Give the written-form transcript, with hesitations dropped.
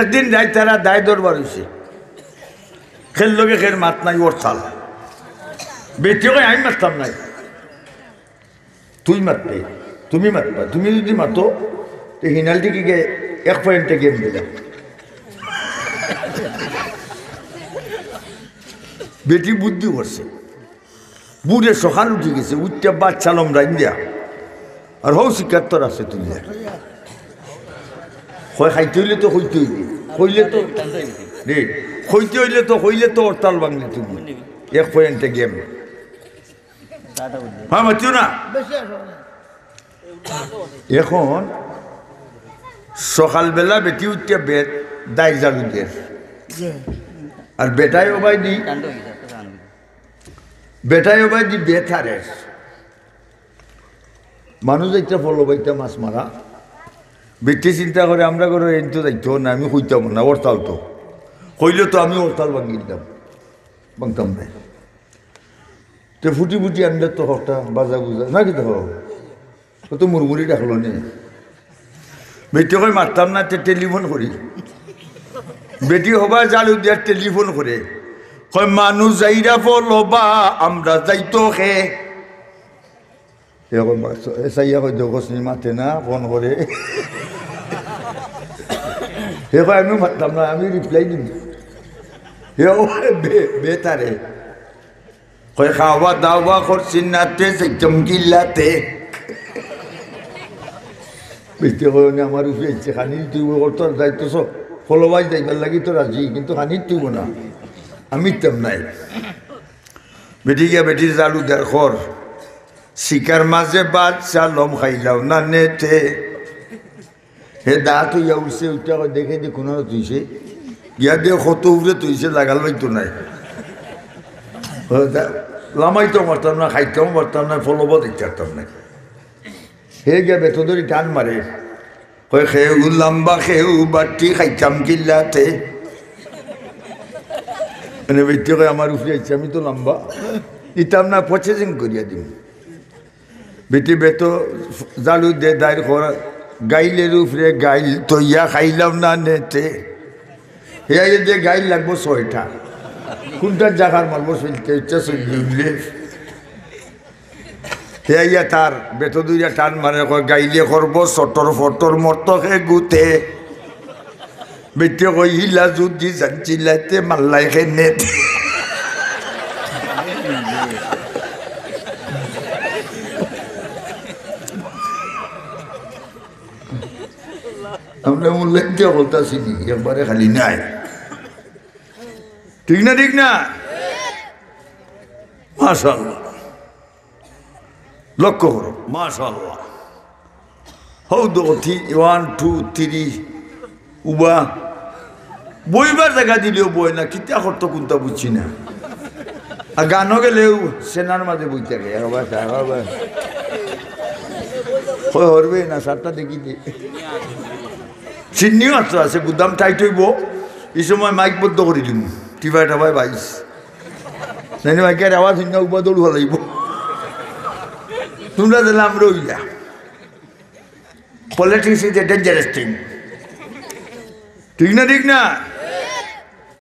একদিন যাই তারা দায় দরবার হয়েছে খেল লগে খের মাত নাই ওর থাল বেটিও আমি মারতাম নাই তুই মারবে তুমি মারবা তুমি যদি মাতো তো হিনালটি কি এক পয়েন্টে গেম দিলাম বেটি বুদ্ধি করছে বুড়ে সকাল উঠে গেছে উঠতে বাচ্চালম রাইন দিয়া আর হও শিক্ষার্থর আছে তুই হয় খাইতে হইলে তো হইতে হইলে হইলে তো রে হইতে হইলে তো হরতাল বাংলি তুমি এক পয়েন্টে গেম হ্যাঁ মাতিও না এখন সকালবেলা বেটি উঠতে বেট দায় জালু দিয়ে আর বেটায় ওবাই দি বেথারে মানুষ একটা ফলো বাইতা মাছ মারা বেটি চিন্তা করে আমরা করে এনতো যাইতো না আমি হইতাম না হরতাল তো হইলে তো আমি হরতাল ভাঙি দিতাম ভাঙতাম না তো ফুটি ফুটি আনলে তো হরটা বাজা বুজা না কি তো মুরমুরি ডাকলো নে বেটি কই মারতাম না টেলিফোন করি বেটি হবা জালু দিয়া টেলিফোন করে কয় মানুষ যাইরা ফলবা আমরা যাইতো খে এরকম চাইয়া কই দোকসনি মাতে না ফোন করে হে কয় আমি মারতাম না আমি রিপ্লাই দিম বেতারে কয় খাওয়া দাওয়া করছি নাতে চমকিল্লাতে বেটি কয় আমার উঠে ইচ্ছে খানি তুই তোর দায়িত্ব সব ফলবাই যাইবার লাগি তো রাজি কিন্তু খানি তুইব না আমি তেম নাই বেটি গিয়া বেটির জালু দেড় খর শিকার মাঝে বাচ্চা লম খাইলাও না নেতে হে দাঁত হইয়া উঠছে উঠা দেখে যে কোনো তুইছে গিয়া দিয়ে কত উঠে তুইছে লাগাল বাইতো নাই লামাইতেও পারতাম না খাইতেও পারতাম না ফলব দেখতে পারতাম না হে গিয়া বেত ধরি টান মারে কয় খেউ লম্বা খেউ বাটি খাইতাম কিল্লাতে মানে বেটি কয় আমার উফরে ইচ্ছে আমি তো লম্বা ইতাম না পচেজিং করিয়া দিম বেটি বেত জালু দে দায়ের করা গাইলের উপরে গাইল তৈয়া খাইলাম না নেতে হে যে গাইল লাগবো 6টা কোনটার জায়গার মারবো চলতে ইচ্ছা চললে হেয়া তার বেত দুইয়া টান মানে গাইলে করবো চটর ফটর মর্তকে গুতে বেটি কই হিলা যদি জানছিলাইতে মাল্লাই খেনে আমরা উল্লেখ দিয়ে বলতেছি একবারে খালি নাই ঠিক না মাশাআল্লাহ লক্ষ্য করো মাশাআল্লাহ হৌ দোথি 1 2 3 উবা বইবার জায়গা দিলেও বই না কিতা করতো কোনটা বুঝছি না আর গানও গেলেও সেনার মাঝে বইতে গে হরবে না সারটা দেখি দি চিনিও আছে গুদাম টাইট হইব এই সময় মাইক বদ্ধ করে দিম টিভাই টাভাই বাইস নাই মাইকের আওয়াজ শূন্য উবা দৌড় হলাইব তোমরা দিলে আমরা ওইলা politics is a dangerous thing ঠিক না